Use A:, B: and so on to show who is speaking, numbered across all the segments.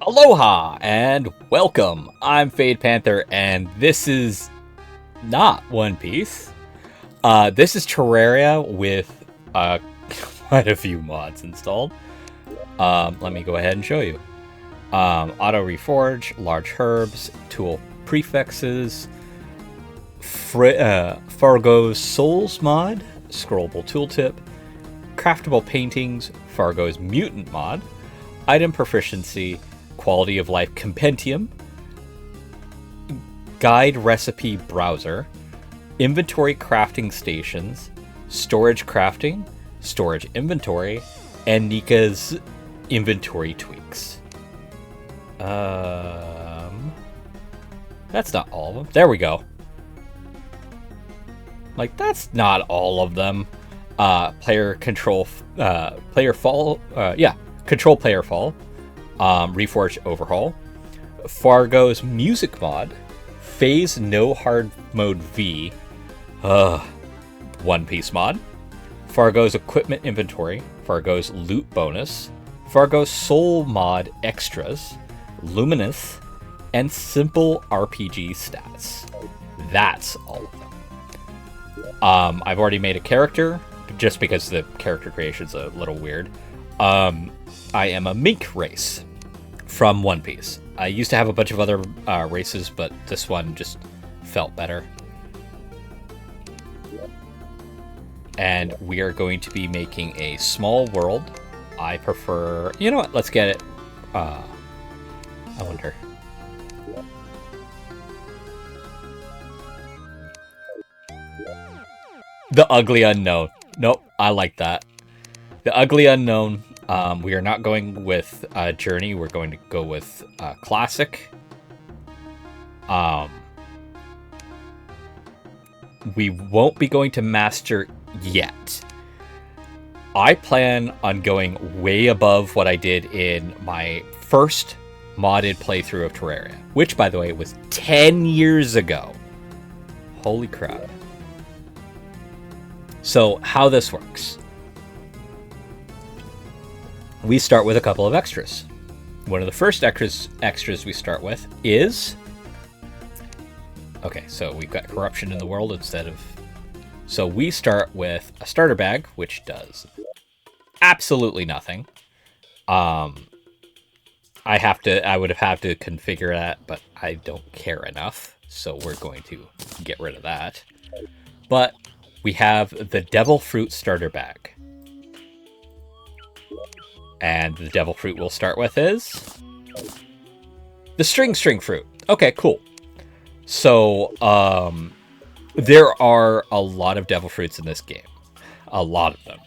A: Aloha and welcome. I'm Fade Panther, and this is not One Piece. This is Terraria with quite a few mods installed. Let me go ahead and show you. Auto Reforge, Large Herbs, Tool Prefixes, Fargo's Souls mod, Scrollable Tooltip, Craftable Paintings, Fargo's Mutant mod, Item Proficiency, Quality of Life Compendium, Guide Recipe Browser, Inventory Crafting Stations, Storage Crafting, Storage Inventory, and Nika's Inventory Tweaks. That's not all of them. There we go. Like, that's not all of them. Player control, player fall, control player fall, Reforge Overhaul, Fargo's Music mod, Phase No Hard Mode V, One Piece mod, Fargo's Equipment Inventory, Fargo's Loot Bonus, Fargo's Soul mod Extras, Luminous, and Simple RPG Stats. That's all of them. I've already made a character, just because the character creation's a little weird. I am a mink race from One Piece. I used to have a bunch of other races, but this one just felt better. And we are going to be making a small world. I prefer... You know what? Let's get it. I wonder. The Ugly Unknown. Nope, I like that. The Ugly Unknown. We are not going with Journey. We're going to go with Classic. We won't be going to Master yet. I plan on going way above what I did in my first modded playthrough of Terraria, which, by the way, was 10 years ago. Holy crap. So, how this works. We start with a couple of extras. One of the first extras we start with is... Okay, so we've got corruption in the world instead of... So we start with a starter bag, which does absolutely nothing. I would have had to configure that, but I don't care enough. So we're going to get rid of that. But we have the Devil Fruit starter bag. And the devil fruit we'll start with is the string fruit. Okay, cool. So, there are a lot of devil fruits in this game. A lot of them.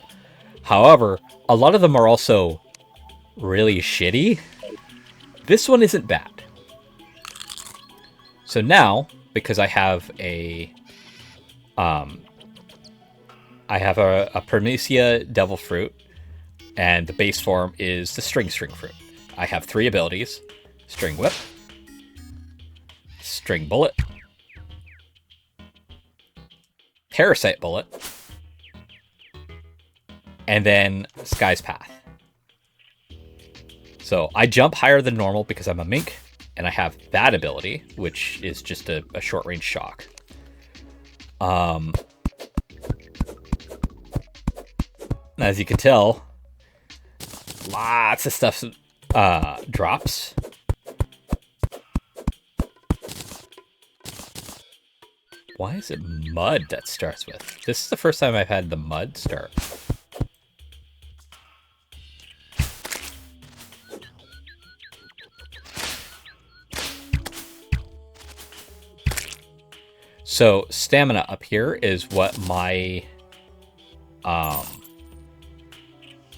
A: However, a lot of them are also really shitty. This one isn't bad. So now, because I have a Primicia devil fruit, and the base form is the string fruit. I have 3 abilities. String whip. String bullet. Parasite bullet. And then Sky's Path. So I jump higher than normal because I'm a mink. And I have that ability, which is just a short range shock. As you can tell, lots of stuff drops. Why is it mud that starts with? This is the first time I've had the mud start. So stamina up here is what my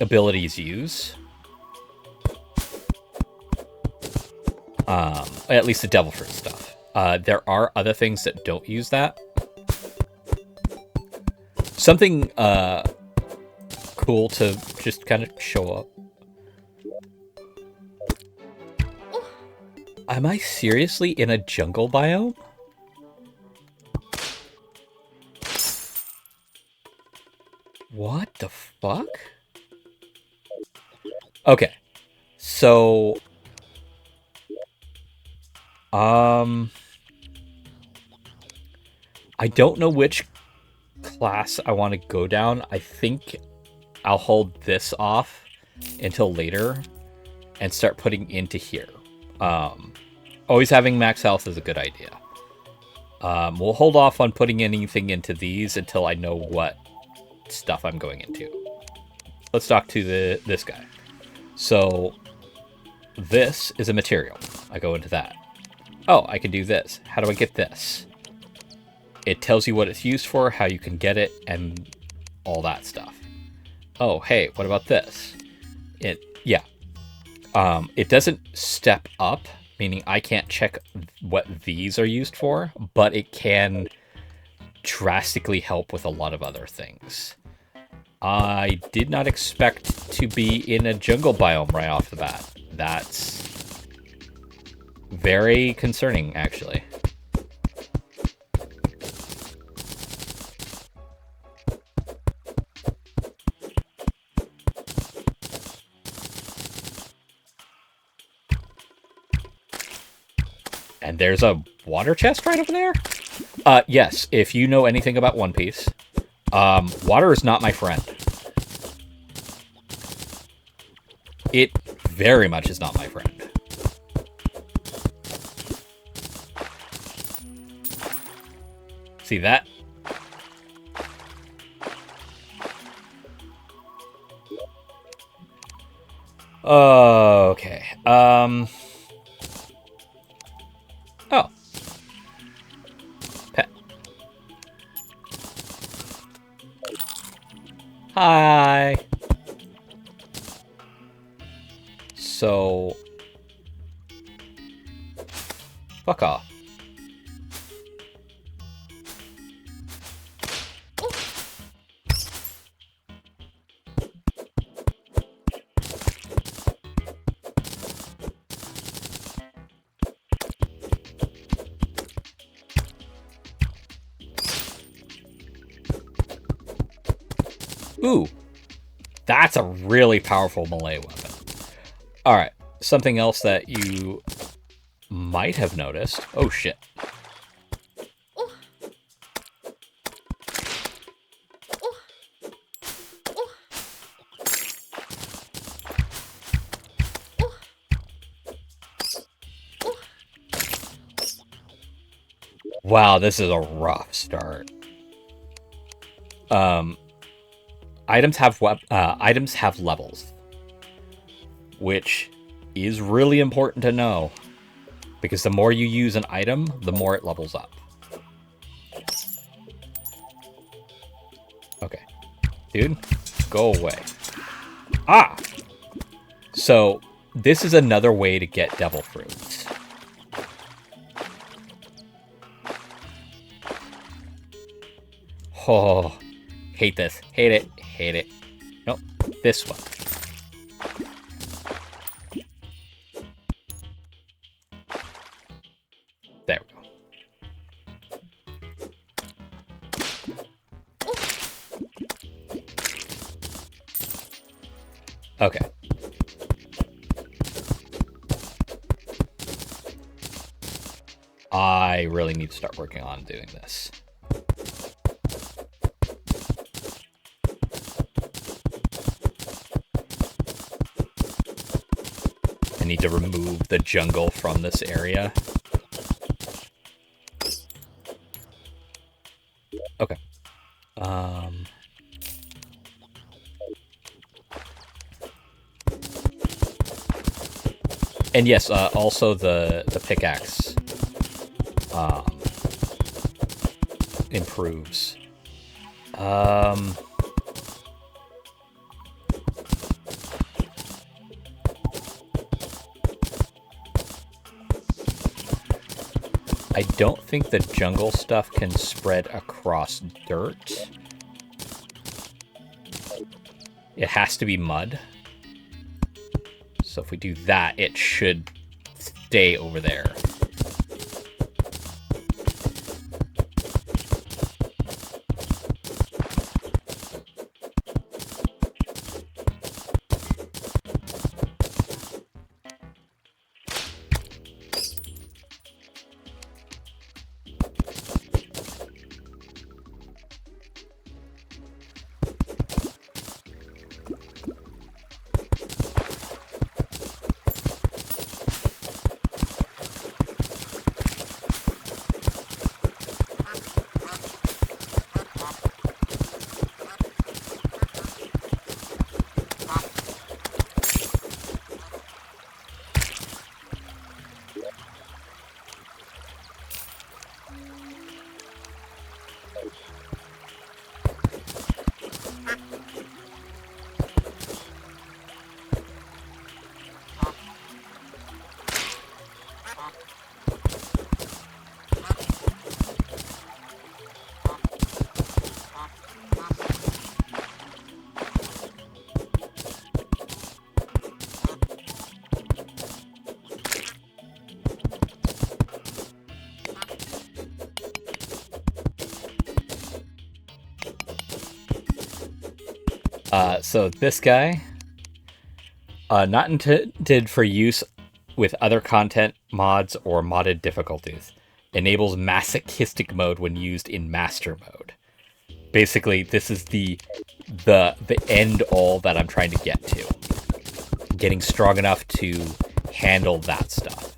A: abilities use. At least the devil fruit stuff. There are other things that don't use that. Something cool to just kind of show up. Am I seriously in a jungle biome? What the fuck? Okay, so I don't know which class I want to go down. I think I'll hold this off until later and start putting into here. Always having max health is a good idea. We'll hold off on putting anything into these until I know what stuff I'm going into. Let's talk to this guy. So this is a material. I go into that. Oh, I can do this. How do I get this? It tells you what it's used for, how you can get it, and all that stuff. Oh, hey, what about this? It doesn't step up, meaning I can't check what these are used for, but it can drastically help with a lot of other things. I did not expect to be in a jungle biome right off the bat. That's very concerning, actually. And there's a water chest right over there? Yes, if you know anything about One Piece, water is not my friend. It very much is not my friend. See that? Okay. Oh. Pet. Hi. So. Fuck off. Ooh, that's a really powerful melee weapon. All right, something else that you might have noticed. Oh, shit. Wow, this is a rough start. Items have levels, which is really important to know, because the more you use an item, the more it levels up. Okay, dude, go away. Ah! So, this is another way to get devil fruits. Oh, hate this. Hate it. Hate it. Nope, this one. There we go. Okay. I really need to start working on doing this. I need to remove the jungle from this area. Okay. And yes, also the pickaxe improves. I don't think the jungle stuff can spread across dirt. It has to be mud. So if we do that, it should stay over there. So this guy, not intended for use with other content mods or modded difficulties. Enables masochistic mode when used in master mode. Basically, this is the end all that I'm trying to get to. Getting strong enough to handle that stuff.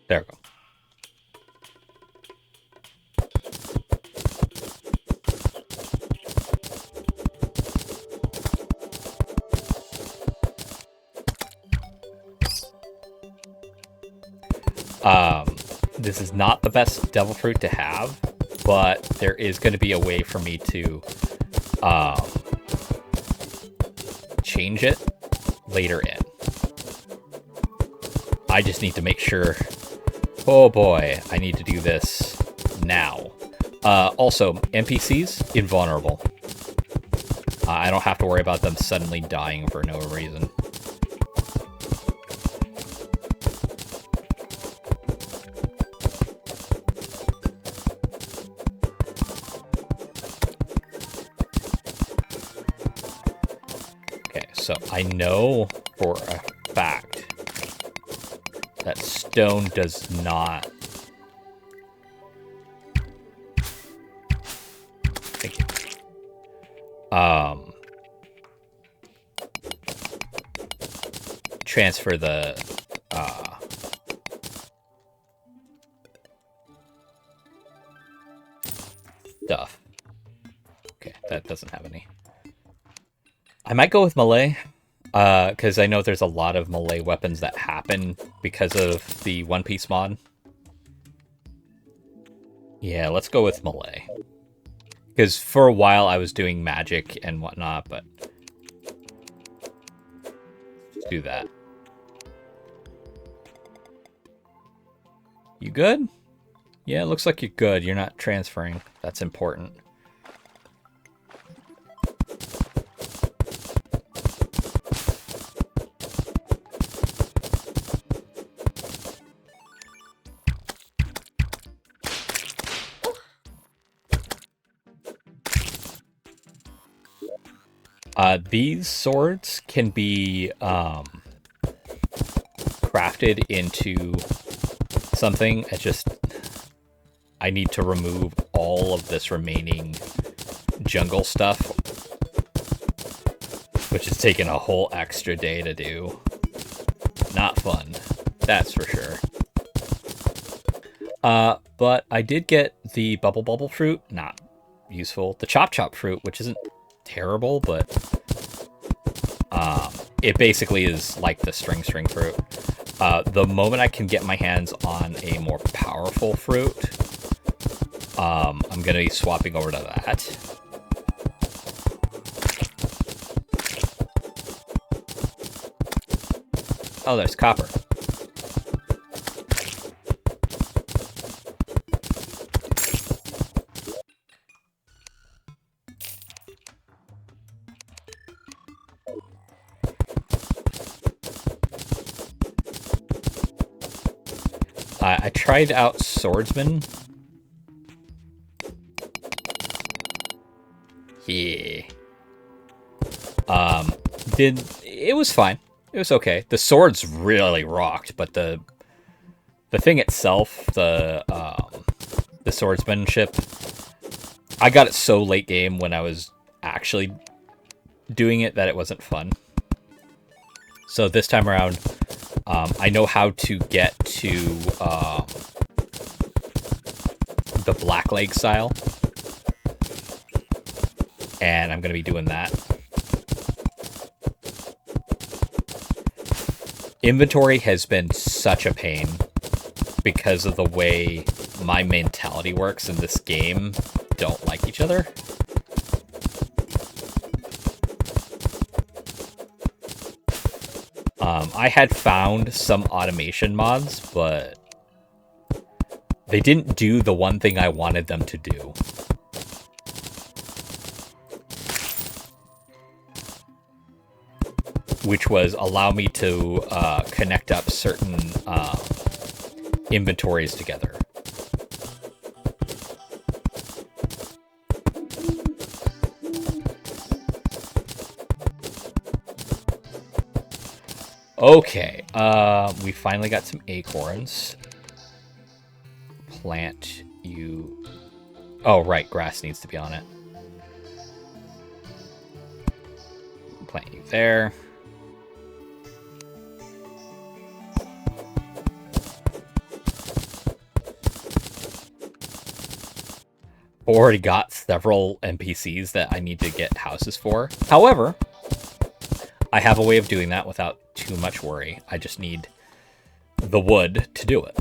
A: There we go. This is not the best devil fruit to have, but there is going to be a way for me to change it later in. I just need to make sure. Oh boy, I need to do this now. Also, NPCs, invulnerable. I don't have to worry about them suddenly dying for no reason. Okay, so I know for a fact that stone does not. Thank you. Transfer the stuff. Okay, that doesn't have any. I might go with melee. Because I know there's a lot of melee weapons that happen because of the One Piece mod. Yeah, let's go with melee. Because for a while I was doing magic and whatnot, but... let's do that. You good? Yeah, it looks like you're good. You're not transferring. That's important. These swords can be crafted into something. I need to remove all of this remaining jungle stuff, which is taking a whole extra day to do. Not fun, that's for sure. But I did get the bubble fruit, not useful. The chop fruit, which isn't terrible, but it basically is like the string fruit. The moment I can get my hands on a more powerful fruit, I'm gonna be swapping over to that. Oh, there's copper. I tried out swordsman. Yeah. It was fine. It was okay. The swords really rocked, but the thing itself, the swordsmanship, I got it so late game when I was actually doing it that it wasn't fun. So this time around, I know how to get to the black leg style, and I'm going to be doing that. Inventory has been such a pain because of the way my mentality works in this game don't like each other. I had found some automation mods, but They didn't do the one thing I wanted them to do. Which was allow me to connect up certain inventories together. Okay, we finally got some acorns. Plant you... Oh, right, grass needs to be on it. Plant you there. Already got several NPCs that I need to get houses for. However, I have a way of doing that without too much worry. I just need the wood to do it.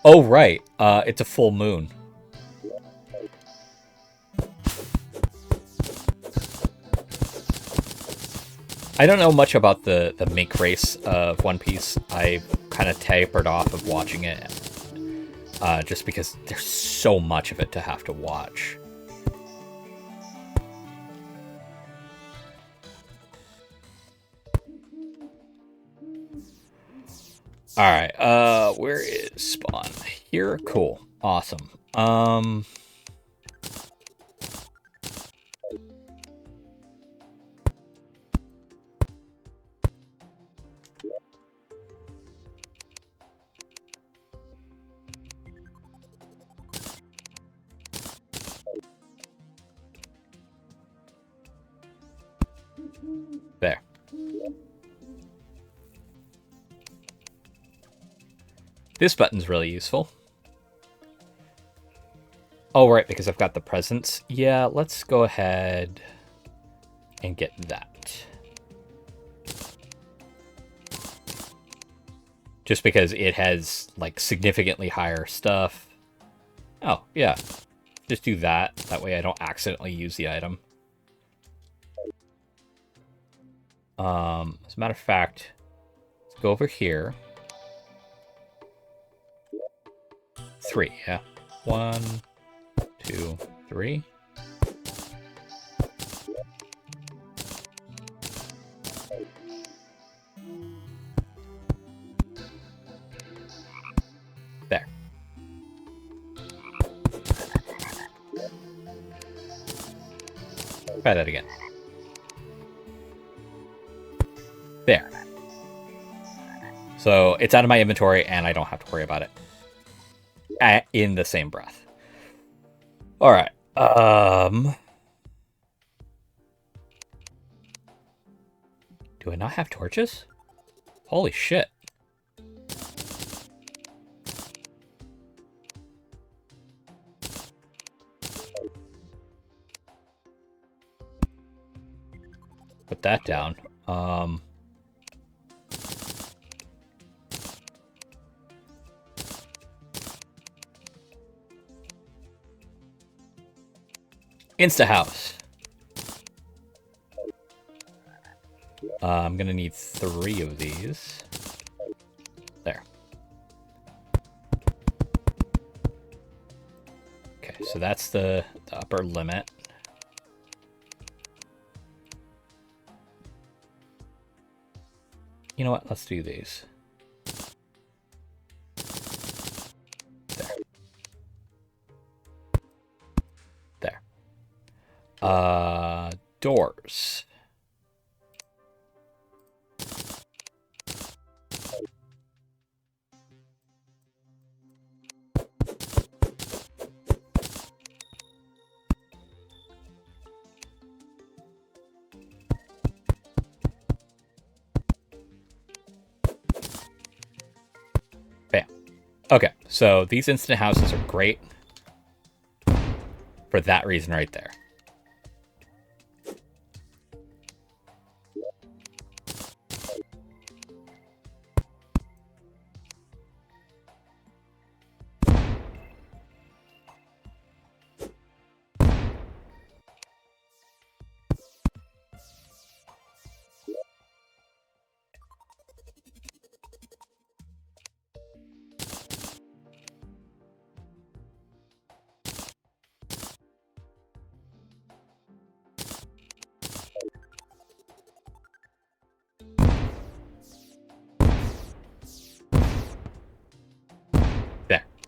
A: Oh, right. It's a full moon. I don't know much about the make race of One Piece. I kind of tapered off of watching it just because there's so much of it to have to watch. Alright, where is spawn? Here? Cool. Awesome. There. This button's really useful. Oh, right, because I've got the presents. Yeah, let's go ahead and get that. Just because it has, like, significantly higher stuff. Oh, yeah. Just do that. That way I don't accidentally use the item. As a matter of fact, let's go over here. 3, yeah. 1, 2, 3. There. Try that again. There. So it's out of my inventory and I don't have to worry about it in the same breath. All right. Do I not have torches? Holy shit. Put that down. Insta house. I'm gonna need 3 of these. There. Okay, so that's the upper limit. You know what? Let's do these. There. There. Doors. Bam. Okay, so these instant houses are great for that reason right there.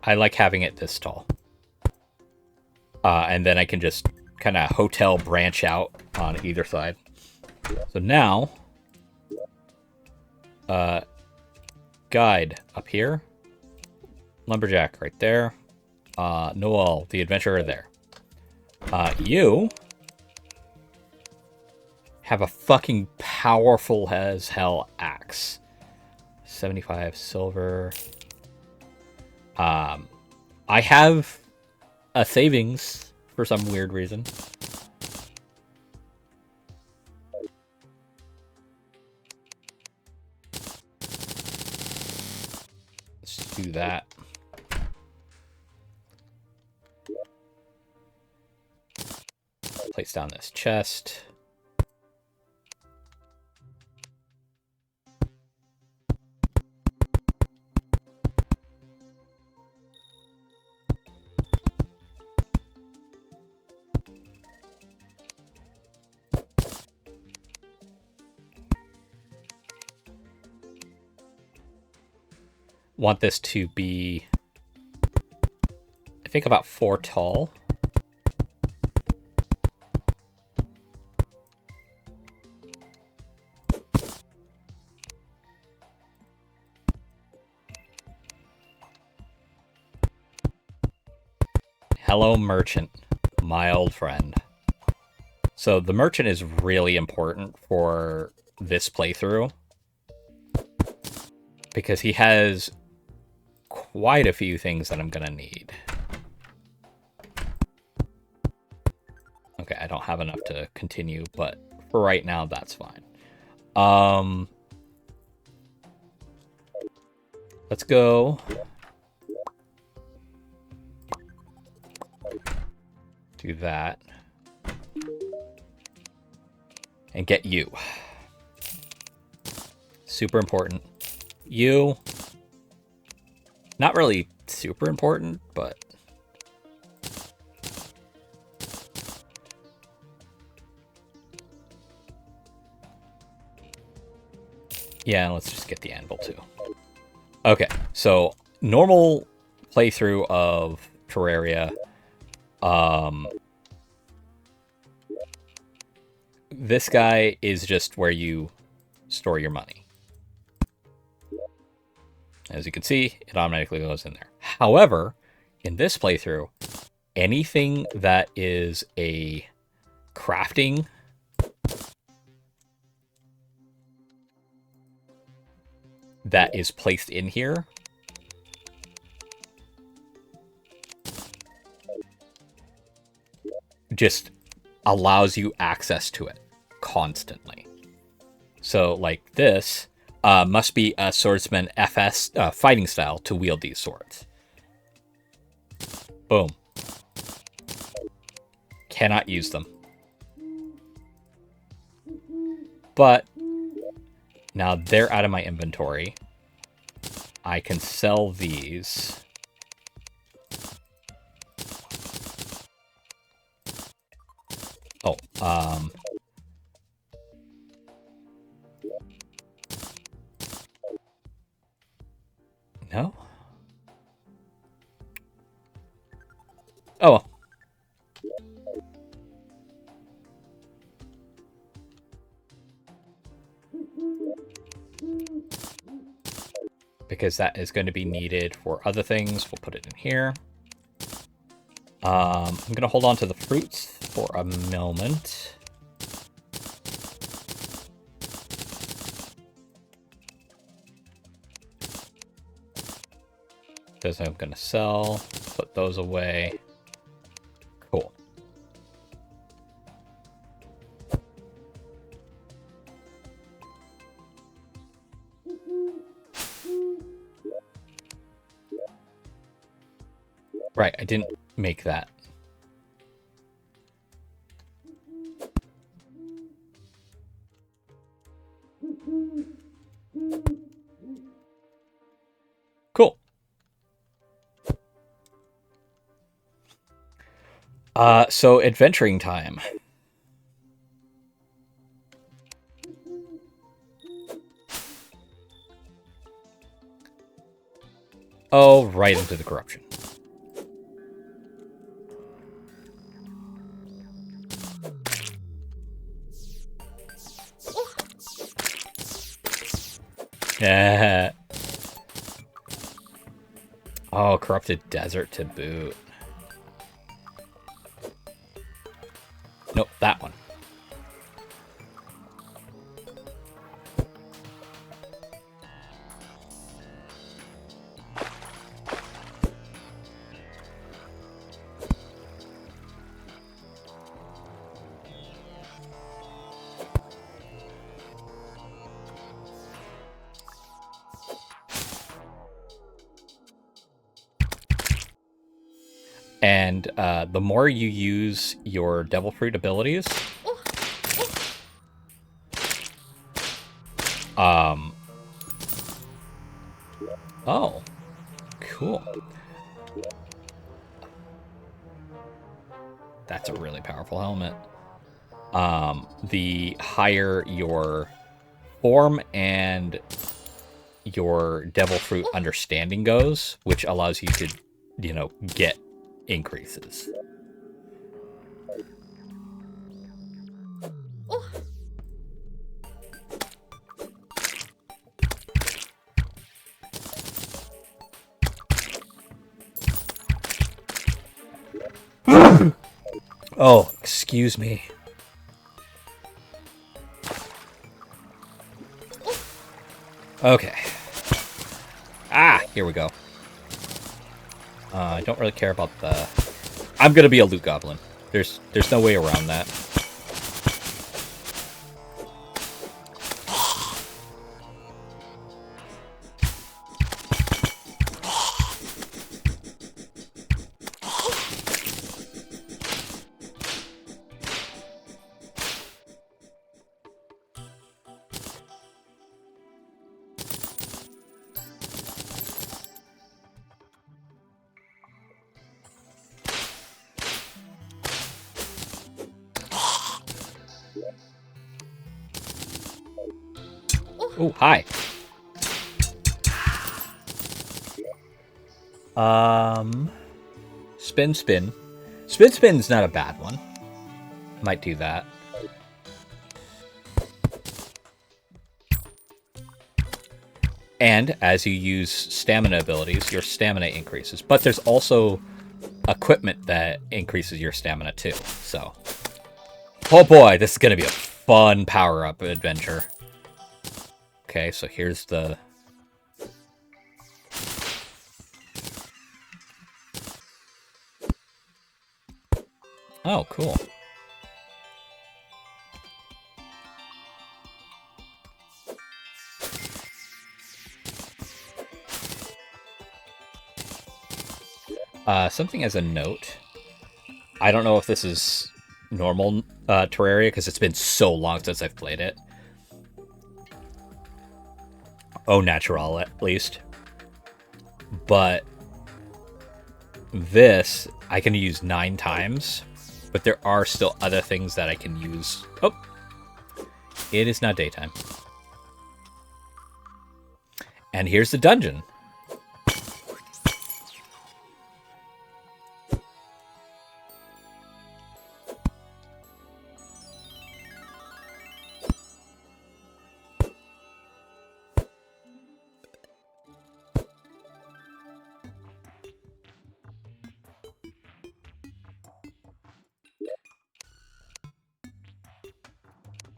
A: I like having it this tall. And then I can just kind of hotel branch out on either side. So now, guide up here. Lumberjack right there. Noel, the adventurer there. You have a fucking powerful as hell axe. 75 silver. I have a savings for some weird reason. Let's do that. Place down this chest. Want this to be, I think, about 4 tall. Hello, merchant, my old friend. So the merchant is really important for this playthrough because he has quite a few things that I'm gonna need. Okay, I don't have enough to continue, but for right now, that's fine. Let's go. Do that. And get you. Super important. You. Not really super important, but... yeah, let's just get the anvil too. Okay, so normal playthrough of Terraria. This guy is just where you store your money. As you can see, it automatically goes in there. However, in this playthrough, anything that is a crafting that is placed in here just allows you access to it constantly. So like this must be a swordsman FS fighting style to wield these swords. Boom. Cannot use them. But now they're out of my inventory. I can sell these. Oh, no? Oh, well. Because that is going to be needed for other things. We'll put it in here. I'm going to hold on to the fruits for a moment. Those I'm going to sell. Put those away. Cool. Right, I didn't make that. Cool. So adventuring time. Oh, right into the corruption. Yeah. Oh, corrupted desert to boot. Nope, that one. And the more you use your devil fruit abilities, oh, cool. That's a really powerful helmet. The higher your form and your devil fruit understanding goes, which allows you to, get increases. Oh, excuse me. Okay. Ah, here we go. I don't really care about the... I'm gonna be a loot goblin. There's no way around that. Oh, hi. Spin, spin. Spin, spin's not a bad one. Might do that. And as you use stamina abilities, your stamina increases. But there's also equipment that increases your stamina too. So, oh boy, this is going to be a fun power-up adventure. Okay, so here's the... Oh, cool. Something as a note. I don't know if this is normal Terraria, because it's been so long since I've played it. Oh, natural, at least. But this, I can use 9 times, but there are still other things that I can use. Oh, it is not daytime. And here's the dungeon.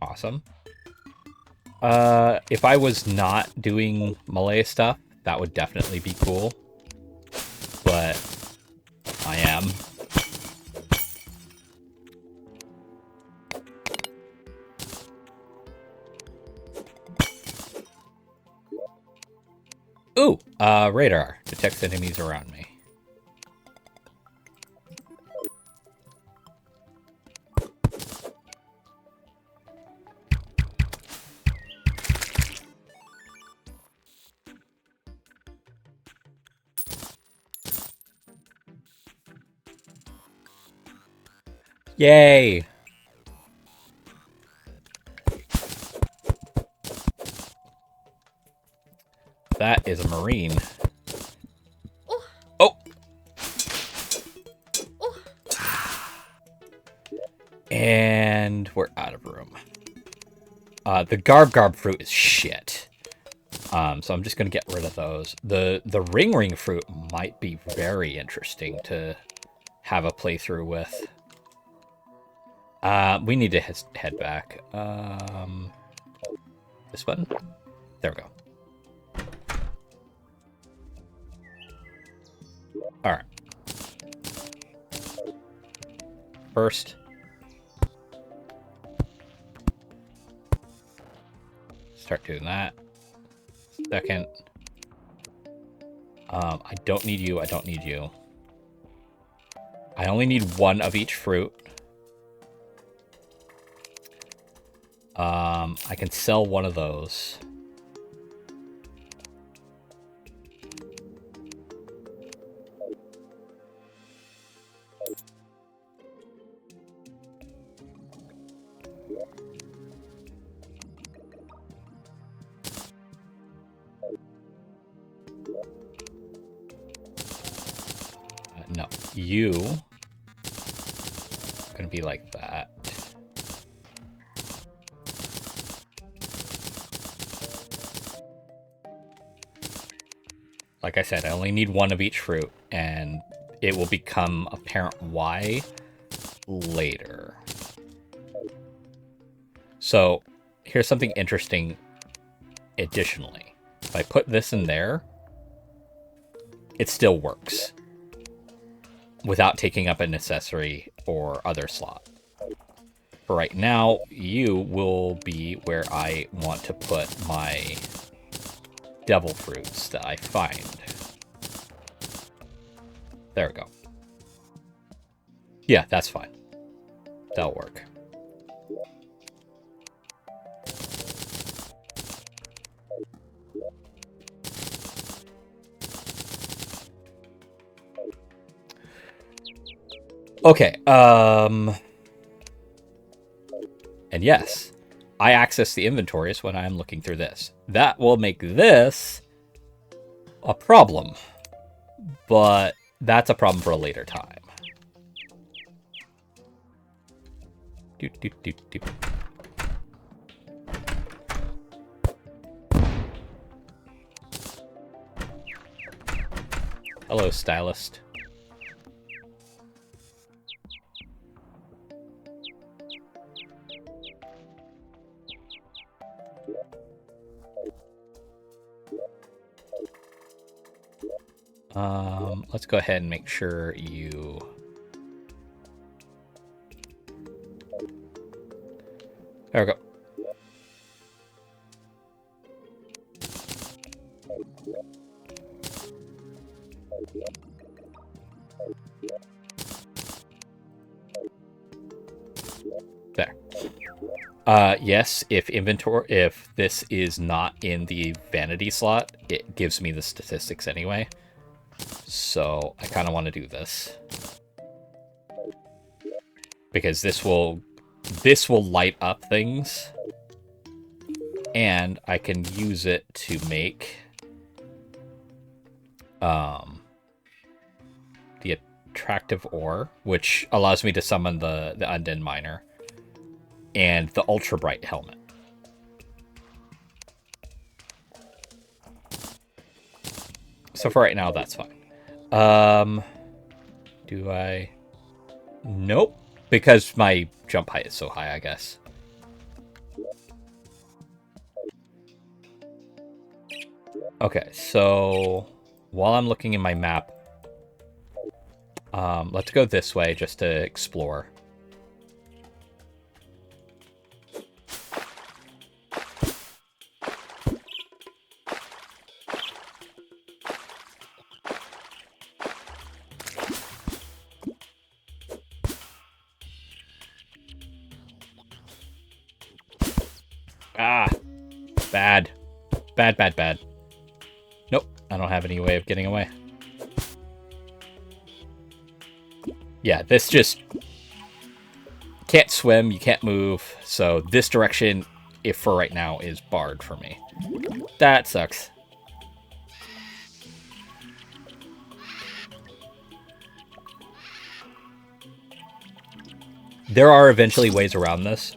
A: Awesome. If I was not doing Malay stuff, that would definitely be cool. But I am. Ooh, radar. Detects enemies around me. Yay! That is a marine. Oh! And we're out of room. The garb fruit is shit. So I'm just going to get rid of those. The ring fruit might be very interesting to have a playthrough with. We need to head back. This button? There we go. Alright. First. Start doing that. Second. I don't need you. I don't need you. I only need one of each fruit. I can sell one of those. No, you gonna be like that. Like I said, I only need one of each fruit, and it will become apparent why later. So here's something interesting additionally. If I put this in there, it still works without taking up an accessory or other slot. For right now, you will be where I want to put my devil fruits that I find. There we go. Yeah, that's fine. That'll work. Okay, and yes, I access the inventories when I'm looking through this. That will make this a problem, but that's a problem for a later time. Doot, doot, doot, doot. Hello, stylist. Let's go ahead and make sure you... There we go. There. Yes, if this is not in the vanity slot, it gives me the statistics anyway. So I kind of want to do this because this will light up things, and I can use it to make the attractive ore, which allows me to summon the undead miner, and the ultra bright helmet. So for right now, that's fine. Do I? Nope, because my jump height is so high, I guess. Okay, so while I'm looking in my map, let's go this way just to explore. Ah, bad. Bad, bad, bad. Nope, I don't have any way of getting away. Yeah, this just... Can't swim, you can't move, so this direction, if for right now, is barred for me. That sucks. There are eventually ways around this.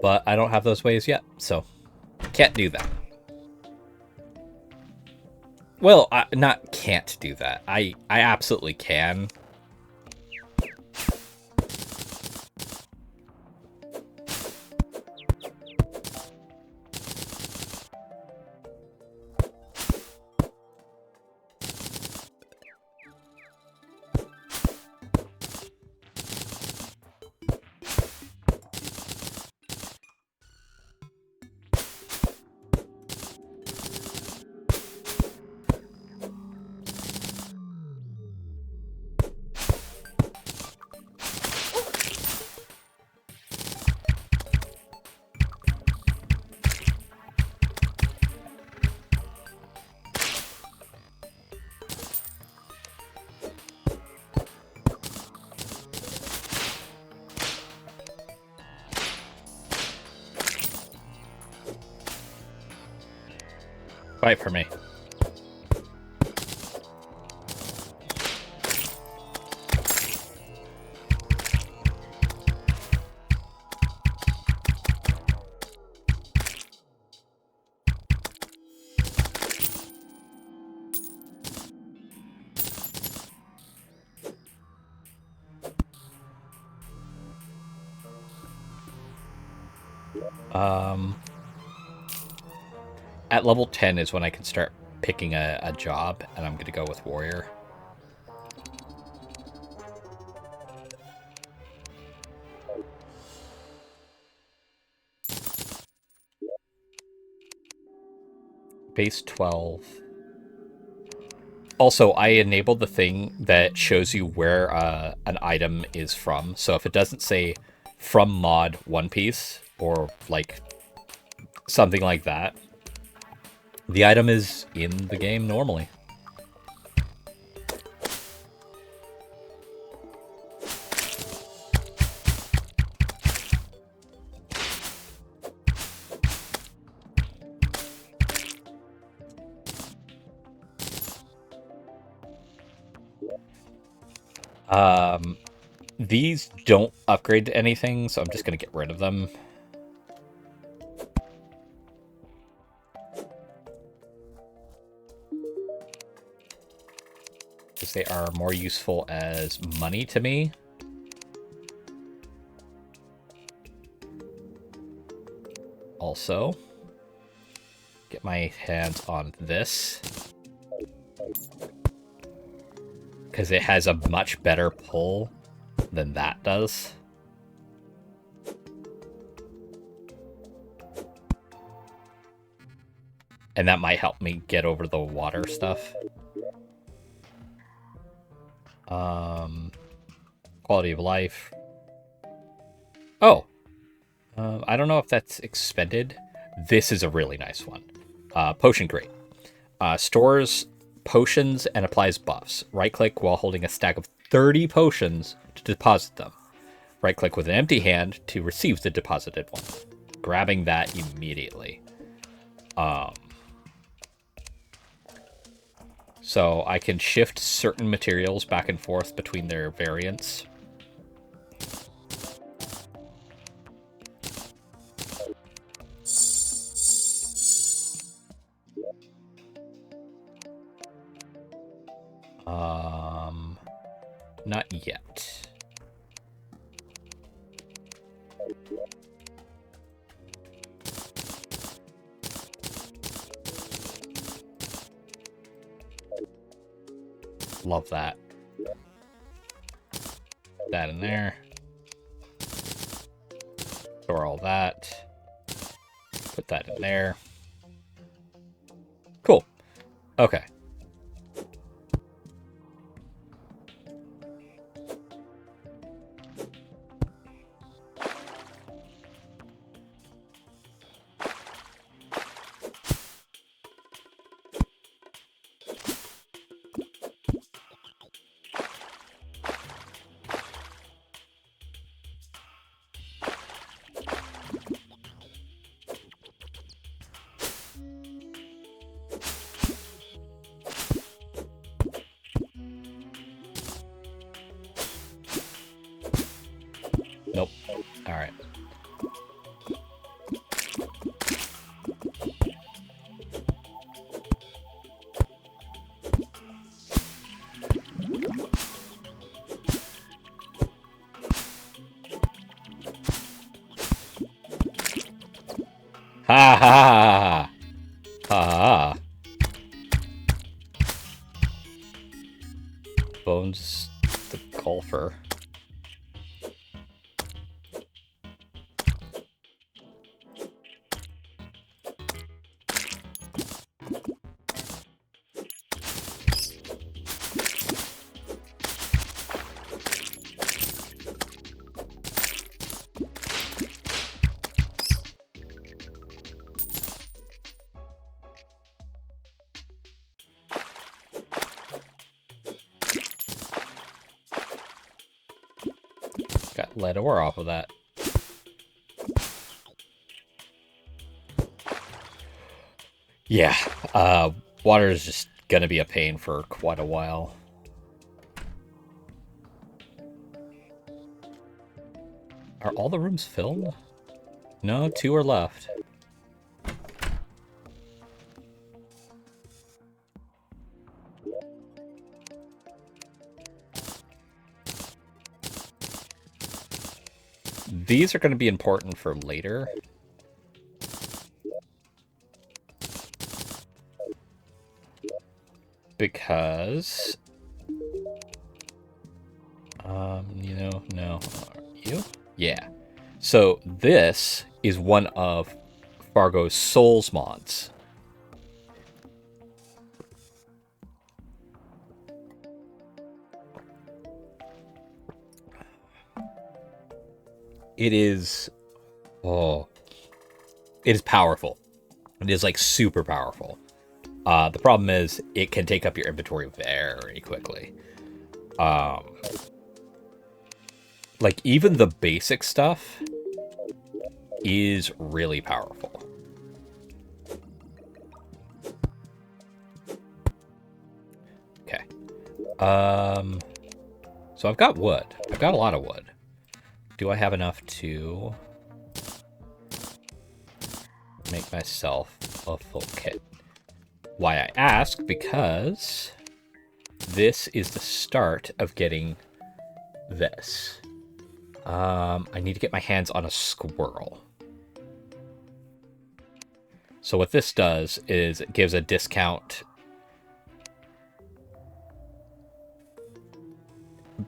A: but I don't have those ways yet, so can't do that. Well, not can't do that. I absolutely can. Fight for me. At level 10 is when I can start picking a job, and I'm going to go with warrior. Base 12. Also, I enabled the thing that shows you where an item is from. So if it doesn't say from mod One Piece or like something like that, the item is in the game normally. These don't upgrade to anything, so I'm just going to get rid of them. Because they are more useful as money to me. Also, get my hands on this. Because it has a much better pull than that does. And that might help me get over the water stuff. Quality of life. Oh. I don't know if that's expended. This is a really nice one. Potion Grate. Stores potions and applies buffs. Right-click while holding a stack of 30 potions to deposit them. Right-click with an empty hand to receive the deposited one. Grabbing that immediately. So I can shift certain materials back and forth between their variants. Not yet. Love that. Put that in there. Store all that. Put that in there. Cool. Okay. Ha ha ha ha. Bones the golfer. Got lead ore off of that. Yeah, water is just gonna be a pain for quite a while. Are all the rooms filled? No, 2 are left. These are going to be important for later. Because... you know, no. You? Yeah. So this is one of Fargo's Souls mods. It is... Oh. It is powerful. It is, like, super powerful. The problem is, it can take up your inventory very quickly. Like, even the basic stuff is really powerful. Okay. So I've got wood. I've got a lot of wood. Do I have enough to make myself a full kit? Why I ask, because this is the start of getting this. I need to get my hands on a squirrel. So what this does is it gives a discount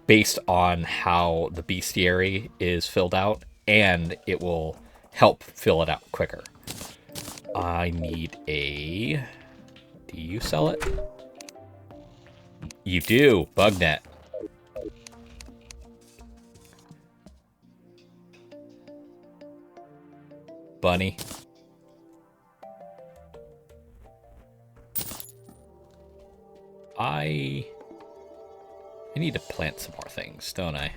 A: based on how the bestiary is filled out, and it will help fill it out quicker. I need a... Do you sell it? You do. Bug net. Bunny. I need to plant some more things, don't I?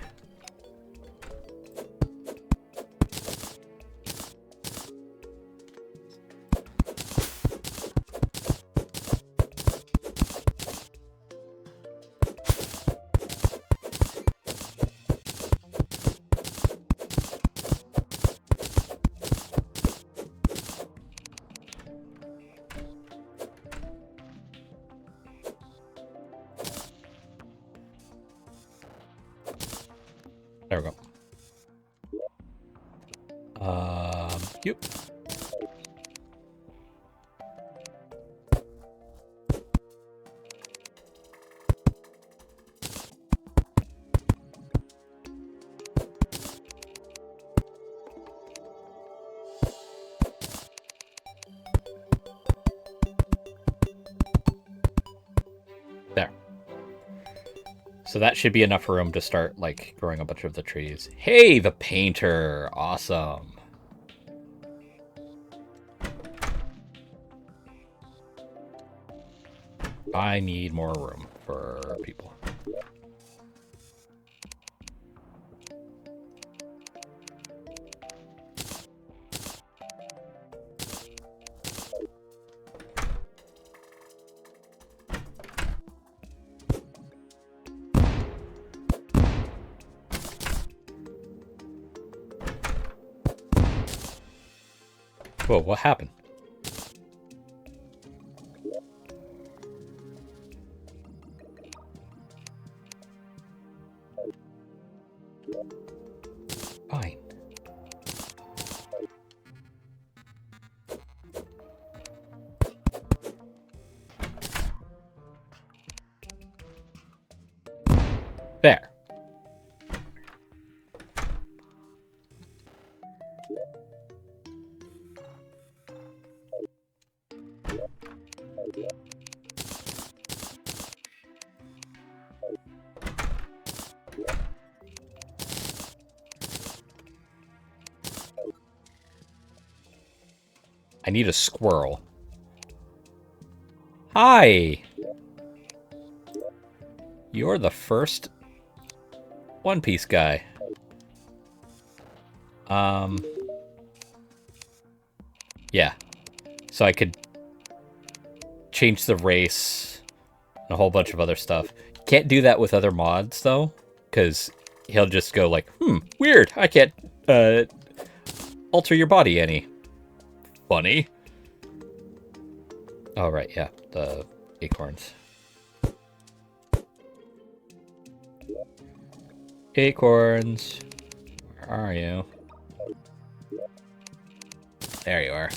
A: There we go. Yep. There. So that should be enough room to start, like, growing a bunch of the trees. Hey, the painter! Awesome. I need more room for people. Whoa, what happened? Fine. There. I need a squirrel. Hi! You're the first One Piece guy. Yeah. So I could change the race and a whole bunch of other stuff. Can't do that with other mods, though, because he'll just go like, weird, I can't alter your body any. Funny. Oh, right, yeah, the acorns. Acorns. Where are you? There you are.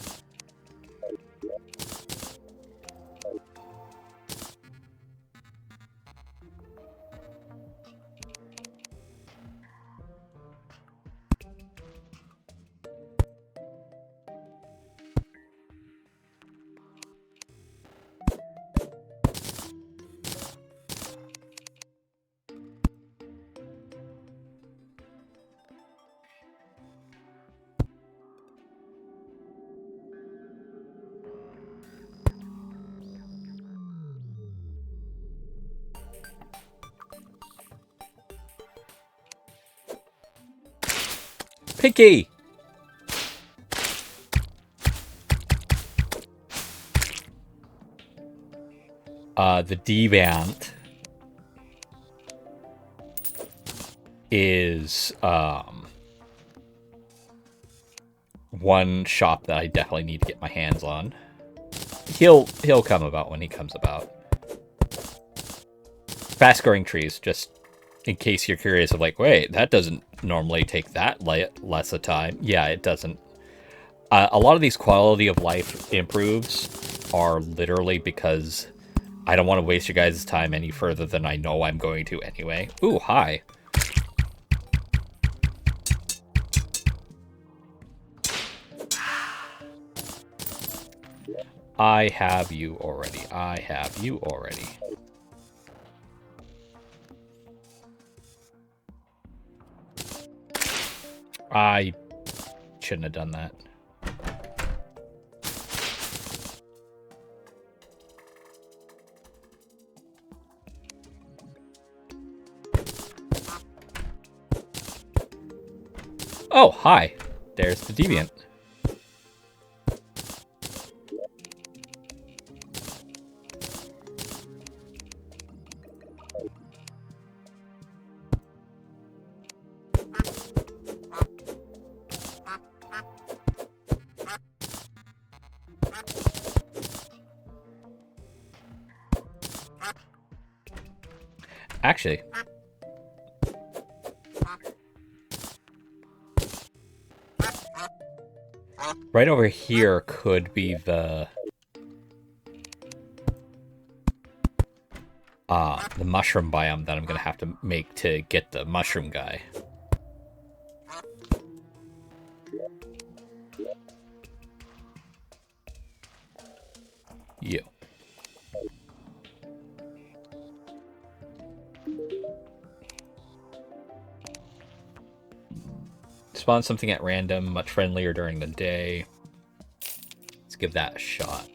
A: Pinky! The Deviant is one shop that I definitely need to get my hands on. He'll come about when he comes about. Fast growing trees, just in case you're curious of like, wait, that doesn't normally take that less of time. Yeah, it doesn't. A lot of these quality of life improves are literally because I don't want to waste your guys' time any further than I know I'm going to anyway. Ooh, hi. I have you already. I have you already. I shouldn't have done that. Oh, hi. There's the Deviant. Actually, right over here could be the mushroom biome that I'm gonna have to make to get the mushroom guy. You. Spawn something at random, much friendlier during the day. Let's give that a shot.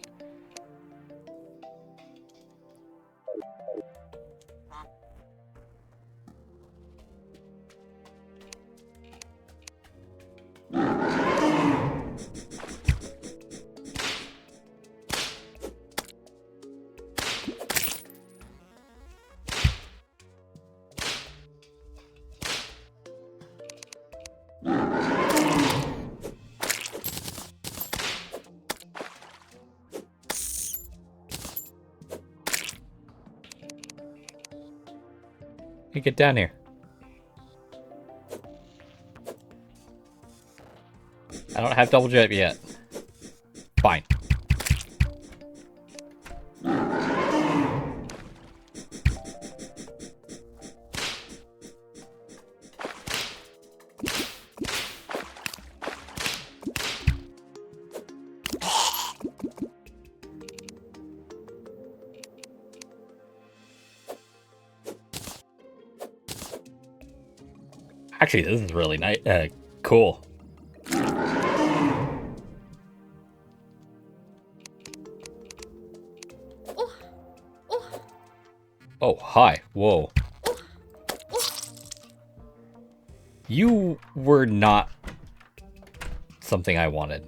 A: Hey, get down here. I don't have double jump yet. Fine. Actually, this is really nice. Cool. Oh, hi. Whoa. You were not something I wanted.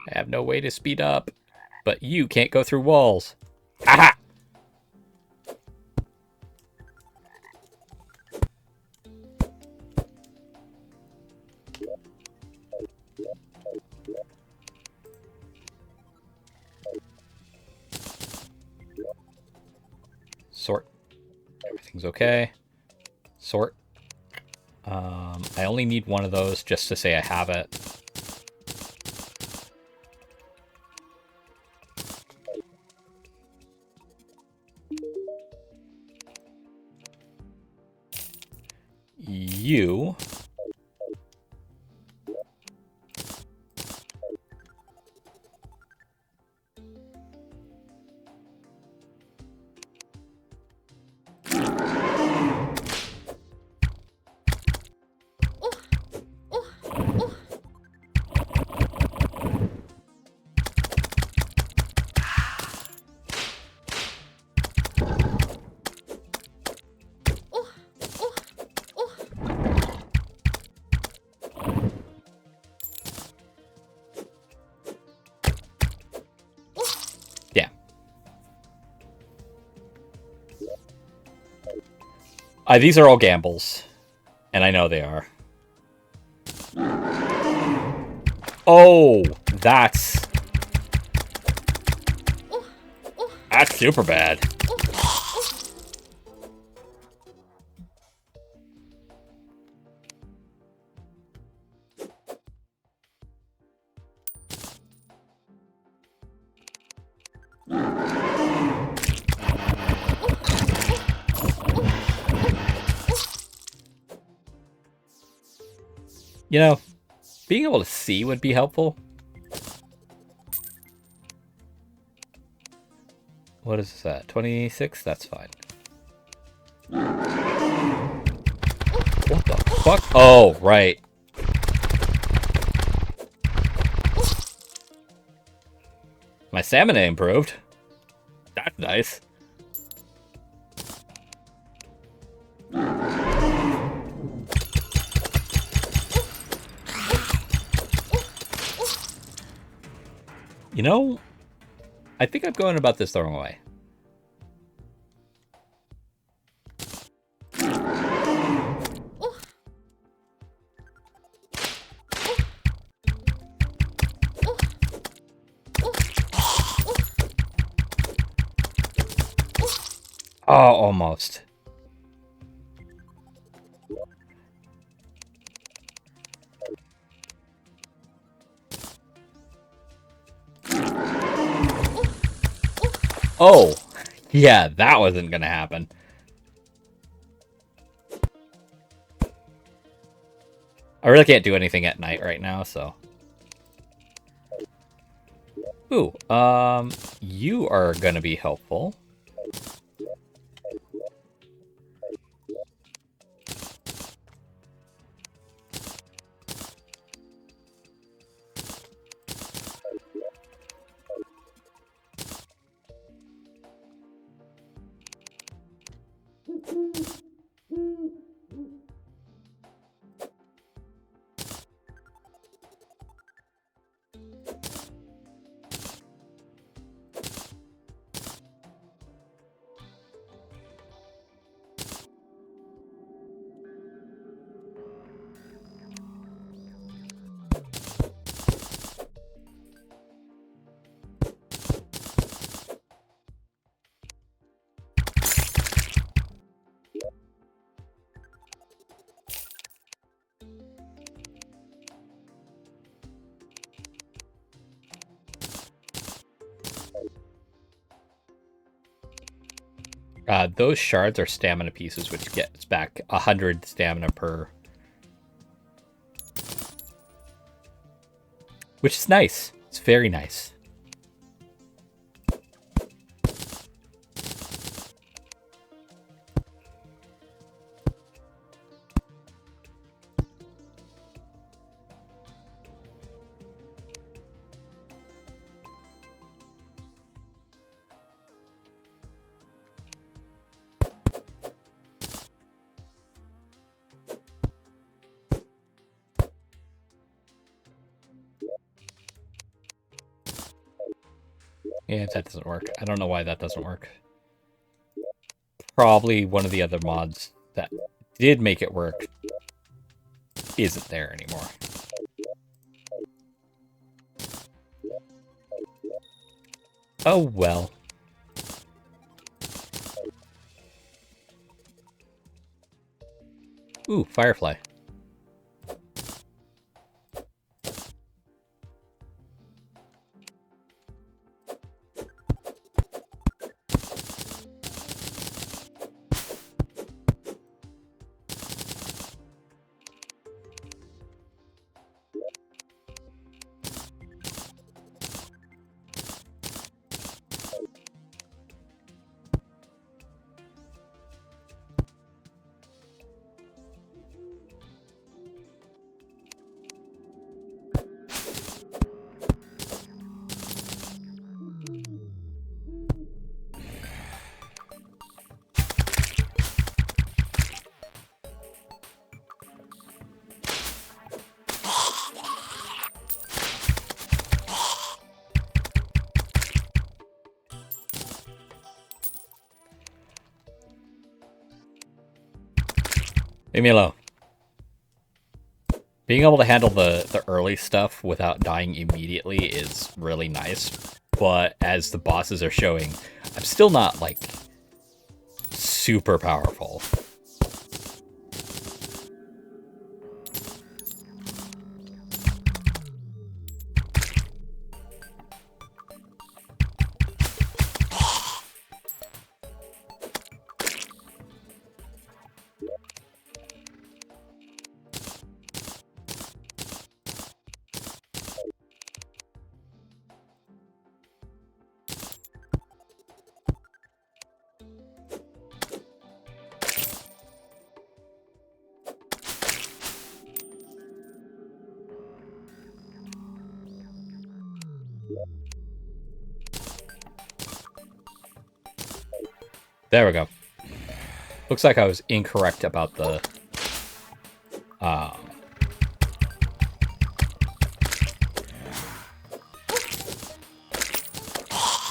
A: I have no way to speed up, but you can't go through walls. Aha! Sort. Everything's okay. Sort. I only need one of those just to say I have it. You. Yeah. These are all gambles. And I know they are. Oh, that's super bad. You know, being able to see would be helpful. What is this at? 26? That's fine. What the fuck? Oh, right. My stamina improved. That's nice. You know, I think I'm going about this the wrong way. Oh, almost. Oh, yeah, that wasn't gonna happen. I really can't do anything at night right now, so. Ooh, you are gonna be helpful. Those shards are stamina pieces, which gets back 100 stamina per. which is nice. It's very nice. Yeah, that doesn't work. I don't know why that doesn't work. Probably one of the other mods that did make it work isn't there anymore. Oh well. Ooh, Firefly. Leave me alone. Being able to handle the early stuff without dying immediately is really nice. But as the bosses are showing, I'm still not, like, super powerful. There we go. Looks like I was incorrect about the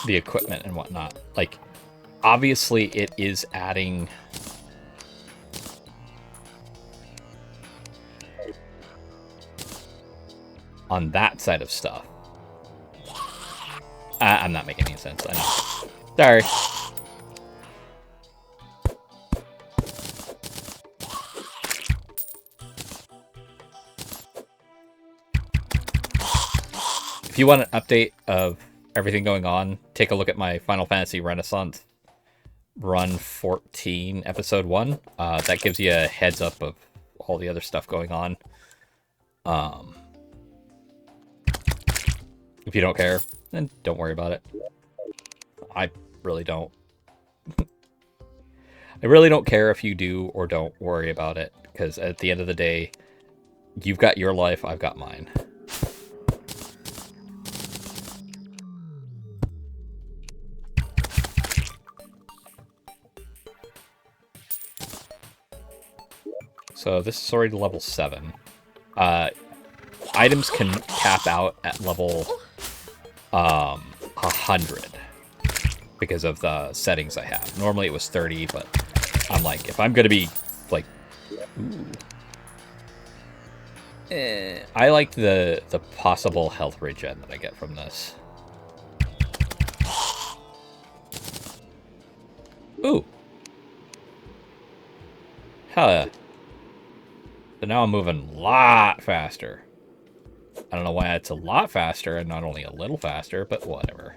A: equipment and whatnot. Like, obviously it is adding on that side of stuff. I'm not making any sense, I know. Sorry. If you want an update of everything going on, take a look at my Final Fantasy Renaissance Run 14, Episode 1. That gives you a heads up of all the other stuff going on. If you don't care, then don't worry about it. I really don't. I really don't care if you do or don't worry about it, because at the end of the day, you've got your life, I've got mine. So this is already level 7. Items can cap out at level 100 because of the settings I have. Normally it was 30, but I'm like, if I'm gonna be like, I like the possible health regen that I get from this. Ooh. Hell yeah. So now I'm moving a lot faster. I don't know why it's a lot faster and not only a little faster, but whatever.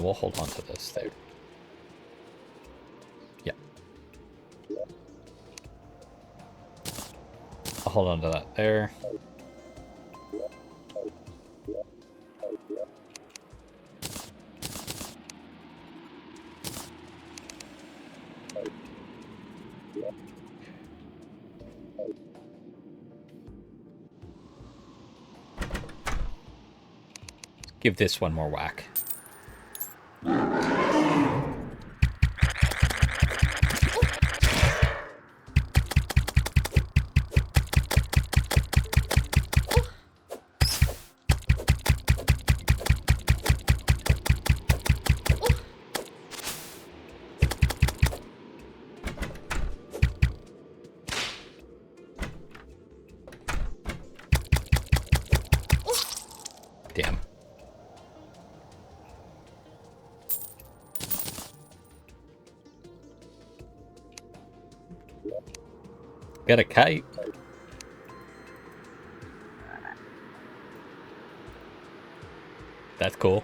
A: We'll hold on to this there. Yeah. I'll hold on to that there. Give this one more whack. Damn. Got a kite. That's cool.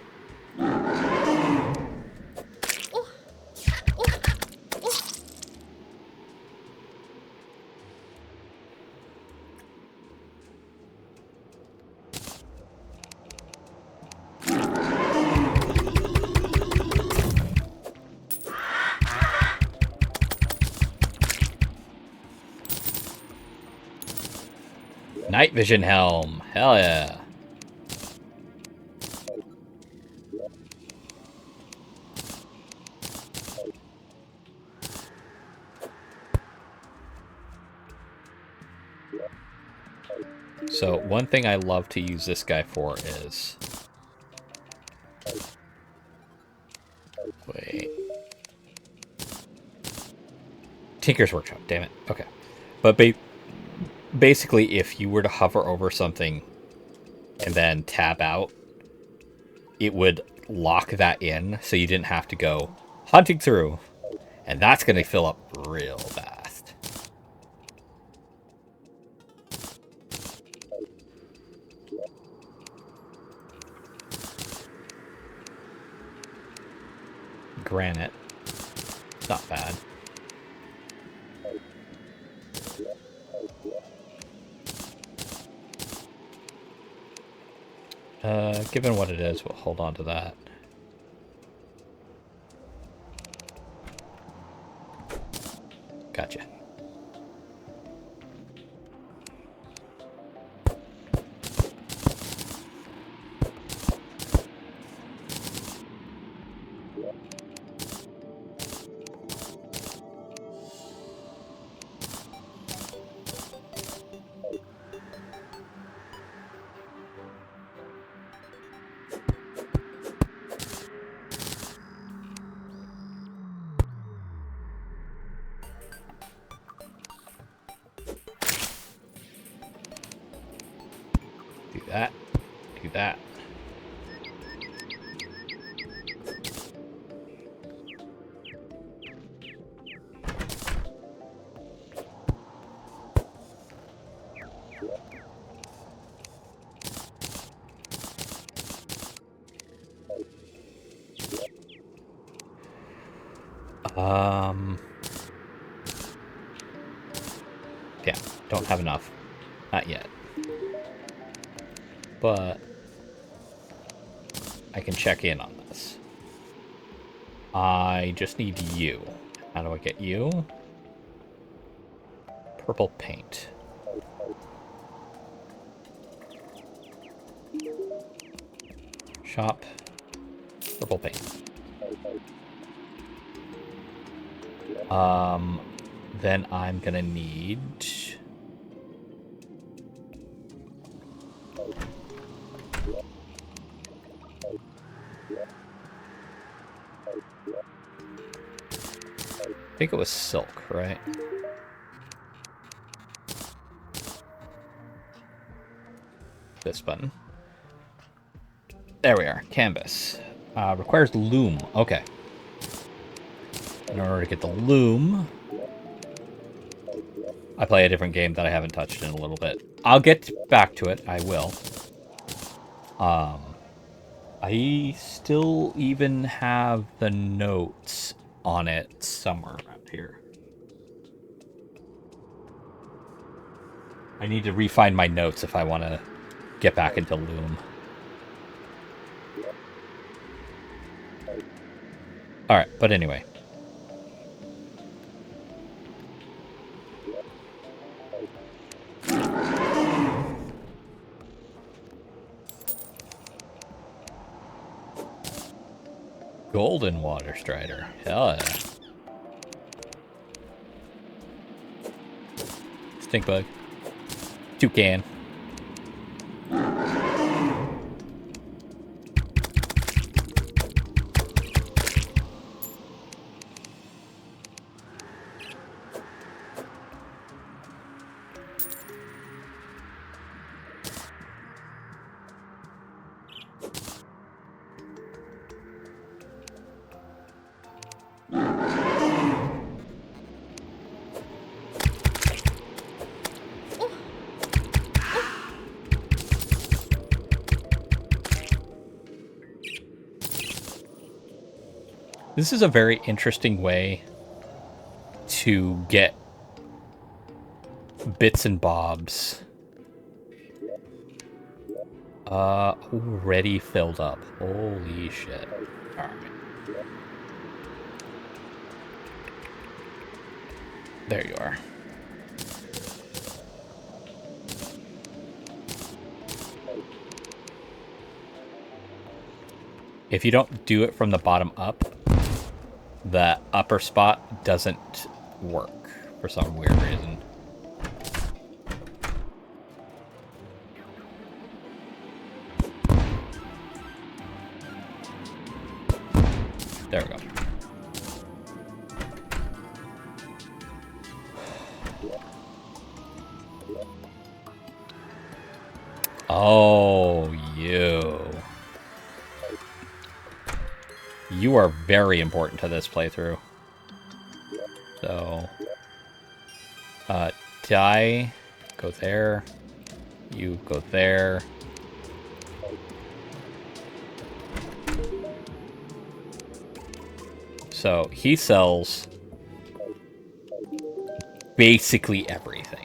A: Night vision helm. Hell yeah. So one thing I love to use this guy for is... Wait. Tinker's Workshop, damn it. Okay. But basically, if you were to hover over something and then tab out, it would lock that in so you didn't have to go hunting through. And that's going to fill up real fast. Granite. Not bad. Given what it is, we'll hold on to that. Gotcha. Do that. Do that. Yeah, don't have enough. Not yet. But I can check in on this. I just need you. How do I get you? Purple paint. Shop. Purple paint. Then I'm gonna need... I think it was silk, right? This button. There we are. Canvas. Requires loom. Okay. in order to get the loom, I play a different game that I haven't touched in a little bit. I'll get back to it. I will. I still even have the notes on it somewhere around here. I need to refine my notes if I want to get back into Loom. Alright, but anyway. Golden Water Strider. Hell yeah. Stink bug. Toucan. This is a very interesting way to get bits and bobs already filled up. Holy shit. Alright. There you are. If you don't do it from the bottom up, the upper spot doesn't work for some weird reason. There we go. Oh, you. You are very important to this playthrough. So, die, go there, you go there. So, he sells basically everything.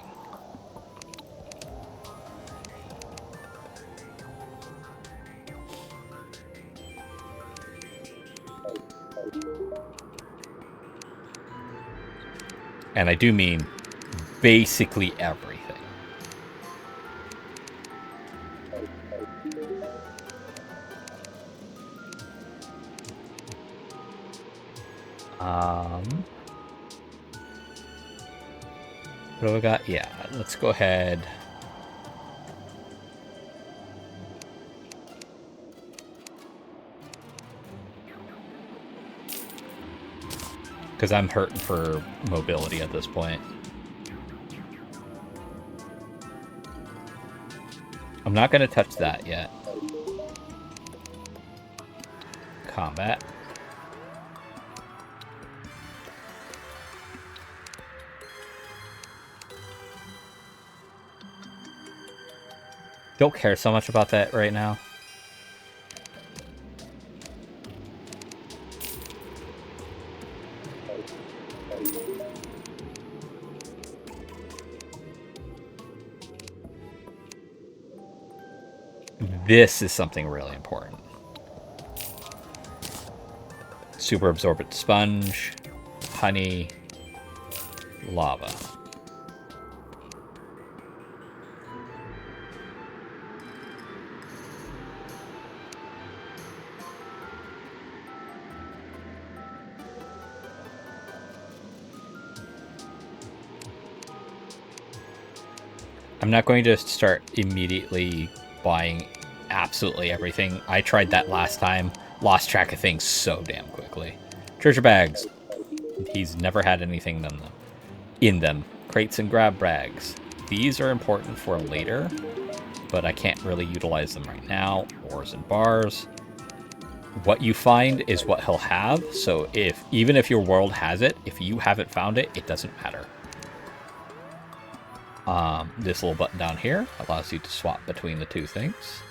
A: And I do mean basically everything. What do we got? Yeah, let's go ahead. Because I'm hurting for mobility at this point. I'm not going to touch that yet. Combat. Don't care so much about that right now. This is something really important. Super absorbent sponge, honey, lava. I'm not going to start immediately buying absolutely everything. I tried that last time. Lost track of things so damn quickly. Treasure bags. He's never had anything in them. Crates and grab bags. These are important for later, but I can't really utilize them right now. Ores and bars. what you find is what he'll have. So even if your world has it, if you haven't found it, it doesn't matter. This little button down here allows you to swap between the two things.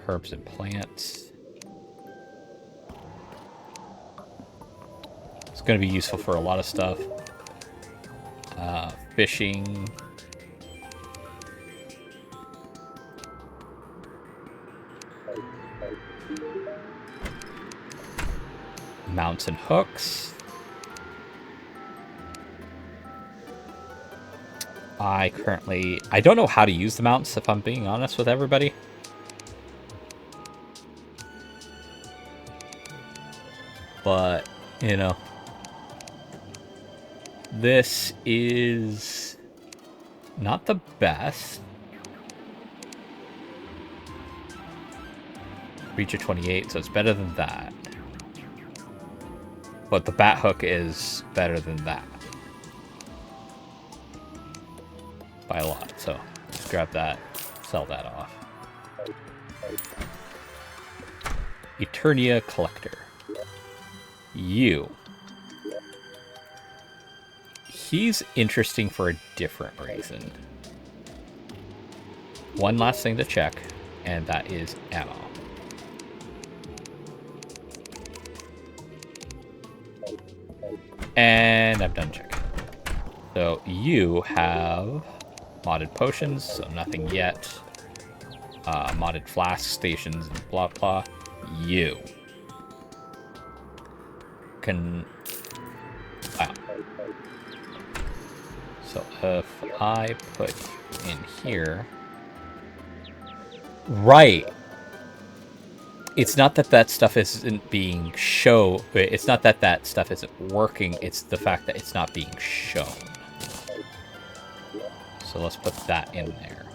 A: Herbs and plants. It's going to be useful for a lot of stuff. Fishing. Mounts and hooks. I don't know how to use the mounts, if I'm being honest with everybody. But, you know, this is not the best. Reach of 28, so it's better than that. But the bat hook is better than that. By a lot, so just grab that, sell that off. Eternia Collector. He's interesting for a different reason. One last thing to check, and that is ammo. And I'm done checking. So you have modded potions, so nothing yet. Modded flask stations and blah blah. You can... Wow. So if I put in here... Right. It's not that that stuff isn't being shown. It's not that that stuff isn't working. It's the fact that it's not being shown. So let's put that in there.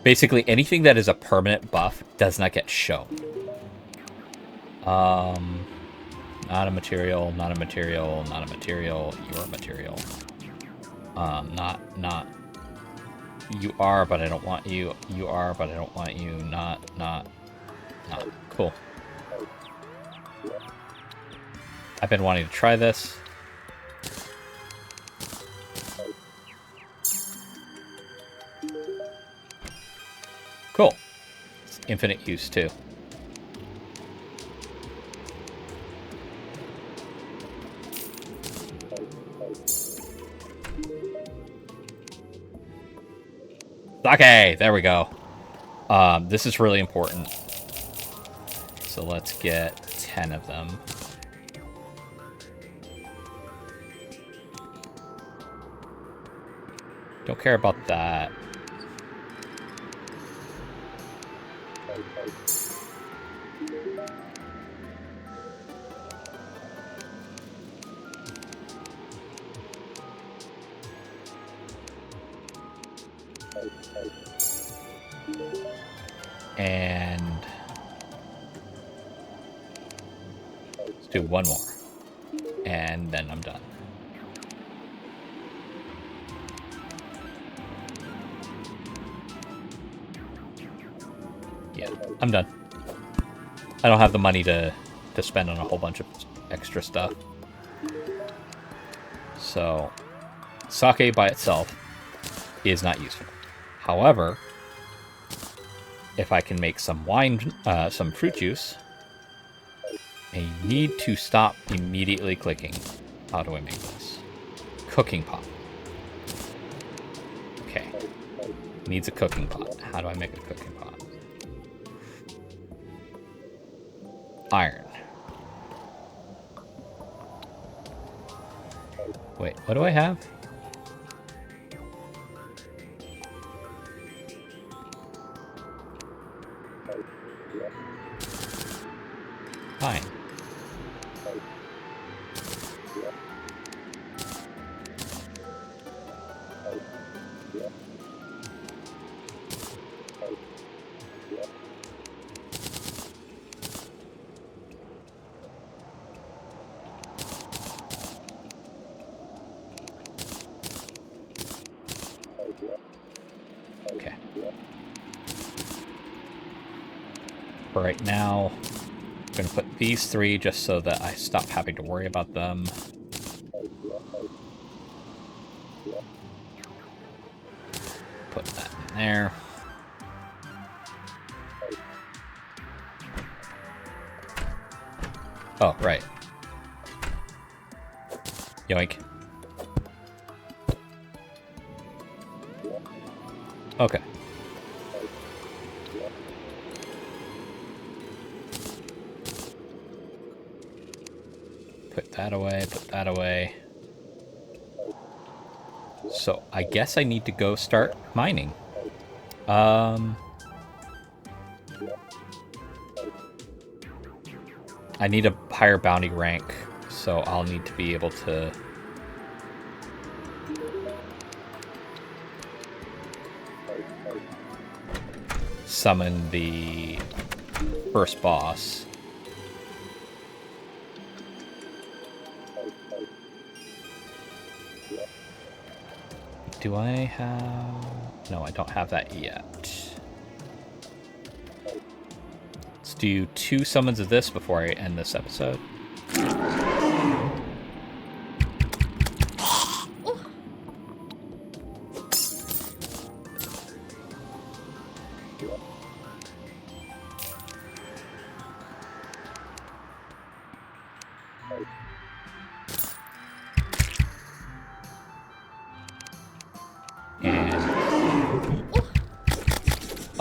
A: Basically, anything that is a permanent buff does not get shown. Not a material, not a material, not a material. You're a material. Not. You are, but I don't want you. You are, but I don't want you. Not. Cool. I've been wanting to try this. Cool. It's infinite use too. Okay, there we go. This is really important. So let's get 10 of them. Don't care about that. And let's do one more. And then I'm done. Yeah, I'm done. I don't have the money to spend on a whole bunch of extra stuff. So, sake by itself is not useful. However, if I can make some wine, some fruit juice, I need to stop immediately clicking. How do I make this? Cooking pot. Okay. Needs a cooking pot. How do I make a cooking pot? Iron. Wait, what do I have? Fine. for right now. I'm going to put these 3 just so that I stop having to worry about them. Put that in there. Oh, right. Yoink. Okay. Put that away, put that away. So, I guess I need to go start mining. I need a higher bounty rank, so I'll need to be able to... summon the first boss. Do I have... No, I don't have that yet. Let's do 2 summons of this before I end this episode.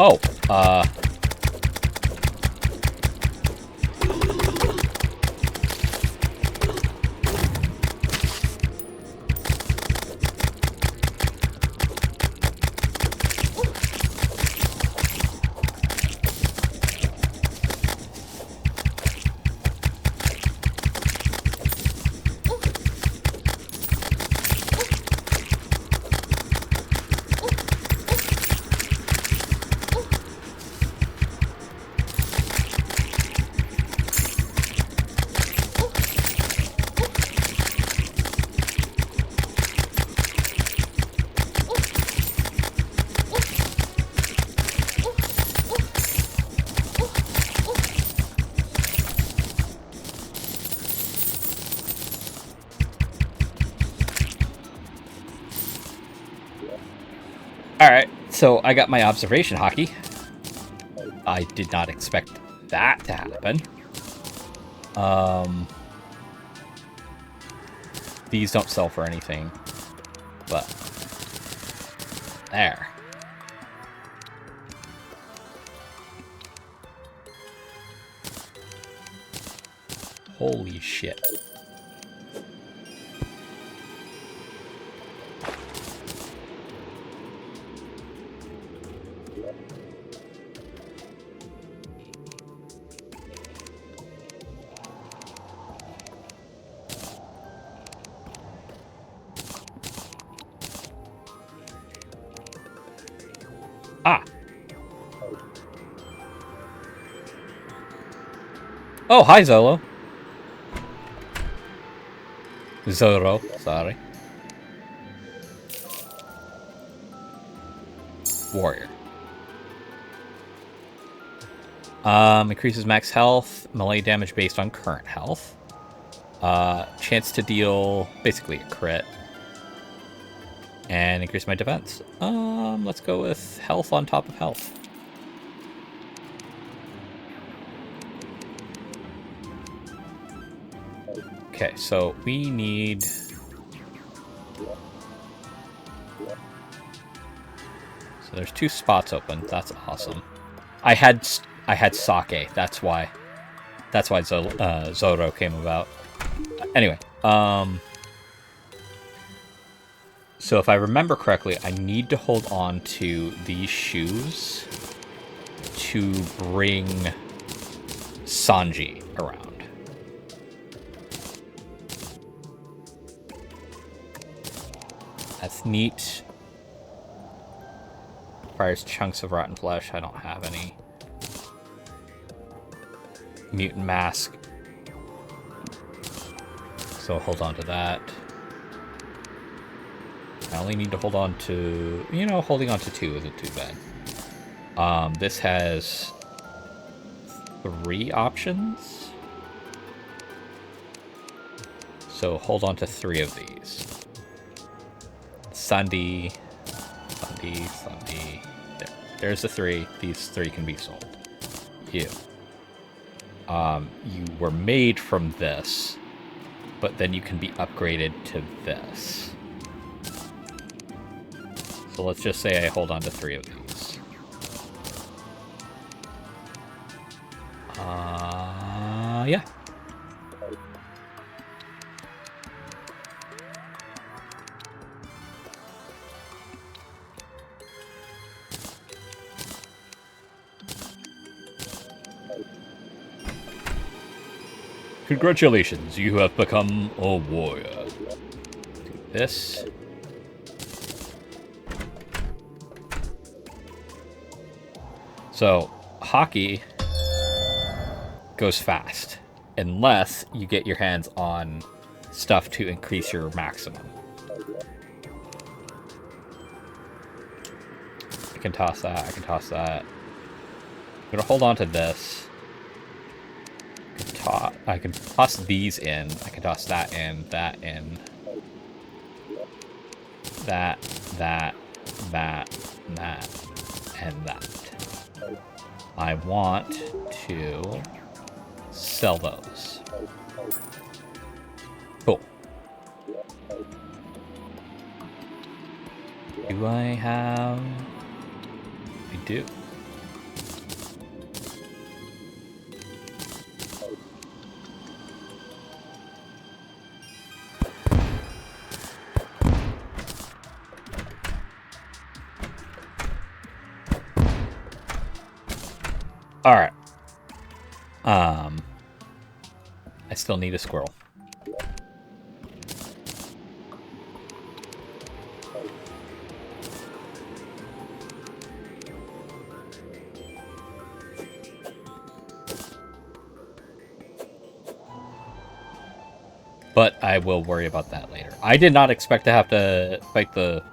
A: Oh, alright, so I got my observation hockey. I did not expect that to happen. These don't sell for anything, but there. Holy shit. Ah. Oh, hi, Zolo. Zoro, sorry. Warrior. Increases max health, melee damage based on current health. Chance to deal basically a crit. And increase my defense. Let's go with health on top of health. Okay, so we need... So there's 2 spots open. That's awesome. I had sake. That's why Zoro came about. Anyway, so if I remember correctly, I need to hold on to these shoes to bring Sanji around. That's neat. Requires chunks of rotten flesh. I don't have any. Mutant mask. So I'll hold on to that. I only need to hold on to... You know, holding on to 2 isn't too bad. This has 3 options. So hold on to 3 of these. Sunday. There's the 3. These 3 can be sold. You were made from this, but then you can be upgraded to this. So let's just say I hold on to 3 of these. Yeah. Congratulations, you have become a warrior. Do this. So, hockey goes fast, unless you get your hands on stuff to increase your maximum. I can toss that, I can toss that. I'm gonna hold on to this. I can toss these in. I can toss that in, that in. That, and that. I want to sell those. Cool. Do I have... I do. Alright. I still need a squirrel. But I will worry about that later. I did not expect to have to fight the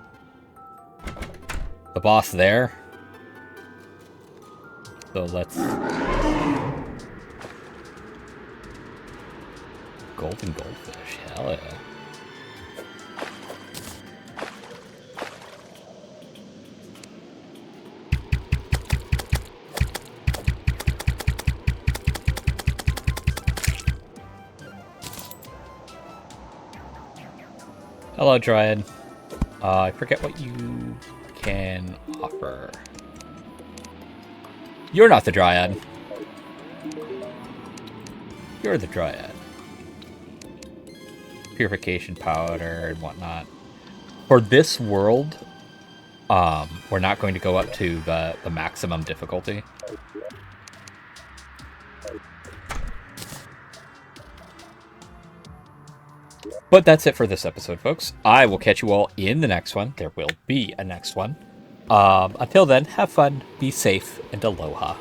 A: boss there. So let's... Golden goldfish, hell yeah. Hello, Dryad. I forget what you can offer. You're not the Dryad. You're the Dryad. Purification powder and whatnot. For this world, we're not going to go up to the maximum difficulty. But that's it for this episode, folks. I will catch you all in the next one. There will be a next one. Until then, have fun, be safe, and aloha.